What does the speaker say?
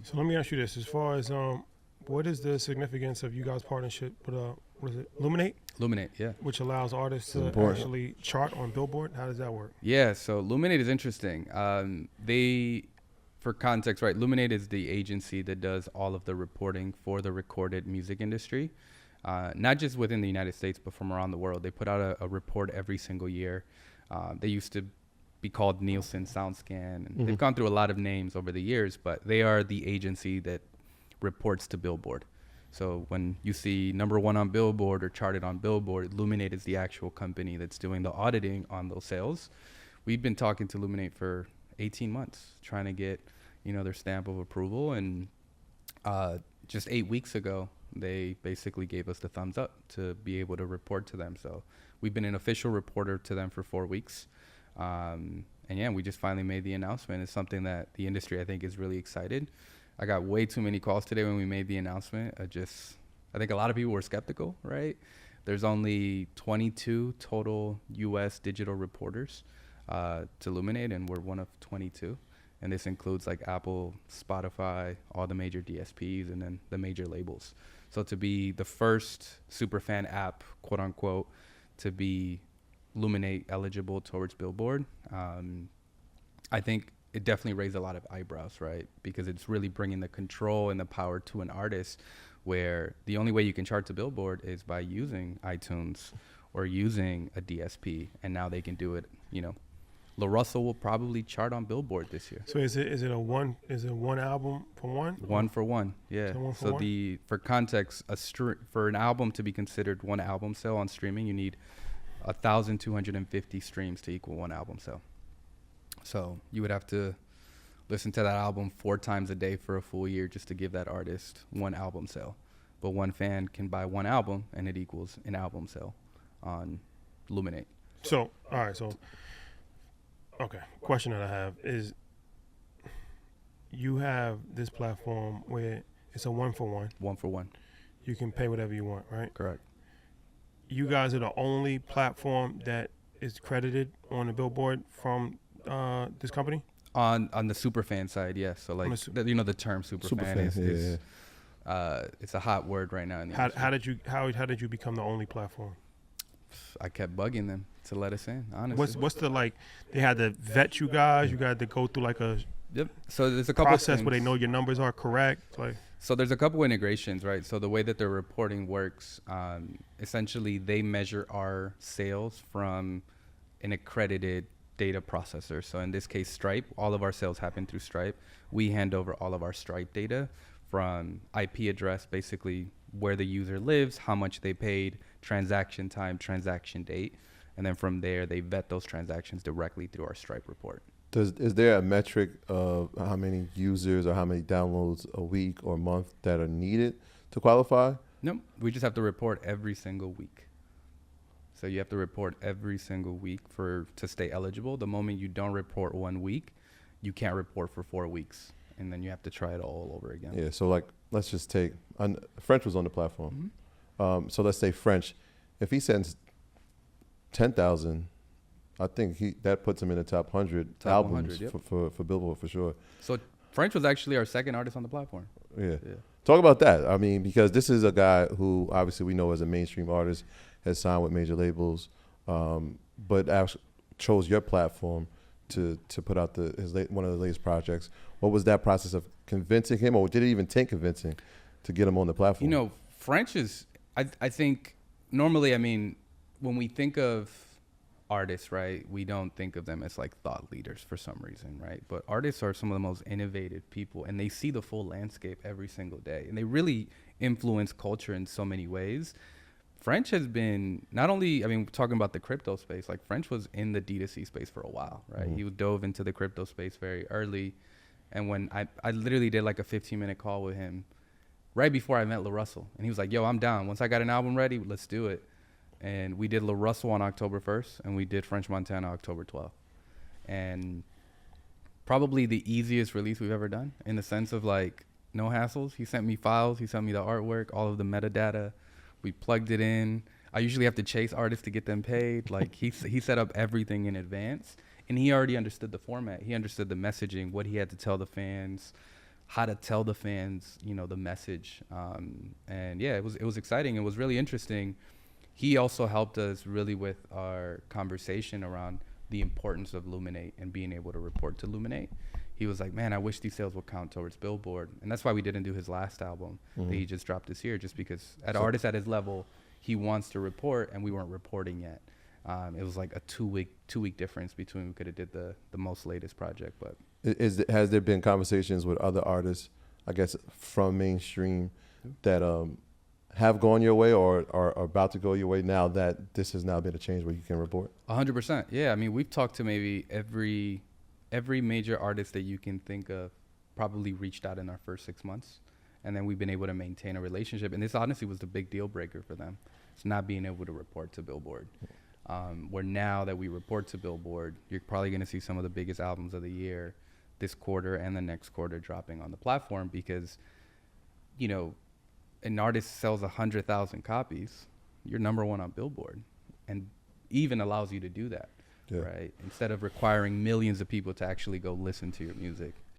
So let me ask you this: as far as what is the significance of you guys' partnership with what is it, Luminate, Luminate, yeah. which allows artists to important. actually chart on Billboard? How does that work? Yeah, so Luminate is interesting. For context, right, Luminate is the agency that does all of the reporting for the recorded music industry, not just within the United States, but from around the world. They put out a report every single year. They used to be called Nielsen Soundscan, and they've gone through a lot of names over the years, but they are the agency that reports to Billboard. So when you see #1 on Billboard or charted on Billboard, Luminate is the actual company that's doing the auditing on those sales. We've been talking to Luminate for 18 months, trying to get, their stamp of approval. And just 8 weeks ago, they basically gave us the thumbs up to be able to report to them. So we've been an official reporter to them for 4 weeks. And yeah, we just finally made the announcement. It's something that the industry, I think, is really excited. I got way too many calls today when we made the announcement. I think a lot of people were skeptical, right? There's only 22 total U.S. digital reporters to Luminate, and we're one of 22. And this includes like Apple, Spotify, all the major DSPs, and then the major labels. So to be the first superfan app, quote unquote, to be Luminate eligible towards Billboard, I think it definitely raised a lot of eyebrows, right? Because it's really bringing the control and the power to an artist, where the only way you can chart to Billboard is by using iTunes or using a DSP, and now they can do it. La Russell will probably chart on Billboard this year. So is it one album for one? One for one, yeah. So for context, for an album to be considered one album sale on streaming, you need 1,250 streams to equal one album sale. So you would have to listen to that album 4 times a day for a full year just to give that artist one album sale. But one fan can buy one album, and it equals an album sale on Luminate. So, all right. So, okay. Question that I have is, you have this platform where it's a one for one. One for one. You can pay whatever you want, right? Correct. You guys are the only platform that is credited on the Billboard from this company? On the superfan side, yes. So like the term superfan is it's a hot word right now in the industry. How did you become the only platform? I kept bugging them to let us in, honestly. What's the they had to vet you guys, you got to go through like a So there's a couple process where they know your numbers are correct, So there's a couple integrations, right? So the way that their reporting works, essentially they measure our sales from an accredited data processor. So in this case, Stripe. All of our sales happen through Stripe. We hand over all of our Stripe data from IP address, basically where the user lives, how much they paid, transaction time, transaction date. And then from there, they vet those transactions directly through our Stripe report. Is there a metric of how many users or how many downloads a week or month that are needed to qualify? No, we just have to report every single week. So you have to report every single week to stay eligible. The moment you don't report 1 week, you can't report for 4 weeks. And then you have to try it all over again. Yeah, so let's just take, French was on the platform. Mm-hmm. So let's say French, if he sends 10,000, I think that puts him in the top 100 albums 100, for Billboard for sure. So French was actually our second artist on the platform. Yeah. Talk about that. I mean, because this is a guy who obviously we know as a mainstream artist has signed with major labels, but actually chose your platform to put out one of the latest projects. What was that process of convincing him, or did it even take convincing to get him on the platform? French is, I think, normally, when we think of artists, right, we don't think of them as like thought leaders for some reason, right? But artists are some of the most innovative people, and they see the full landscape every single day, and they really influence culture in so many ways. French has been not only, talking about the crypto space, like French was in the D2C space for a while, right? Mm-hmm. He dove into the crypto space very early. And when I literally did like a 15-minute call with him right before I met La Russell. And he was like, yo, I'm down. Once I got an album ready, let's do it. And we did La Russell on October 1st, and we did French Montana October 12th. And probably the easiest release we've ever done in the sense of like no hassles. He sent me files. He sent me the artwork, all of the metadata. We plugged it in. I usually have to chase artists to get them paid. Like he set up everything in advance, and he already understood the format. He understood the messaging, what he had to tell the fans. how to tell the fans, the message. And yeah, it was exciting. It was really interesting. He also helped us really with our conversation around the importance of Luminate and being able to report to Luminate. He was like, man, I wish these sales would count towards Billboard. And that's why we didn't do his last album that he just dropped this year, just because artist at his level, he wants to report, and we weren't reporting yet. It was like a two-week difference between we could have did the most latest project. But has there been conversations with other artists, I guess, from mainstream that have gone your way or are about to go your way now that this has now been a change where you can report? 100%. Yeah, I mean, we've talked to maybe every major artist that you can think of. Probably reached out in our first 6 months, and then we've been able to maintain a relationship. And this honestly was the big deal breaker for them. It's not being able to report to Billboard. Where now that we report to Billboard, you're probably going to see some of the biggest albums of the year this quarter and the next quarter dropping on the platform, because, an artist sells 100,000 copies, you're number one on Billboard, and even allows you to do that, right? Instead of requiring millions of people to actually go listen to your music.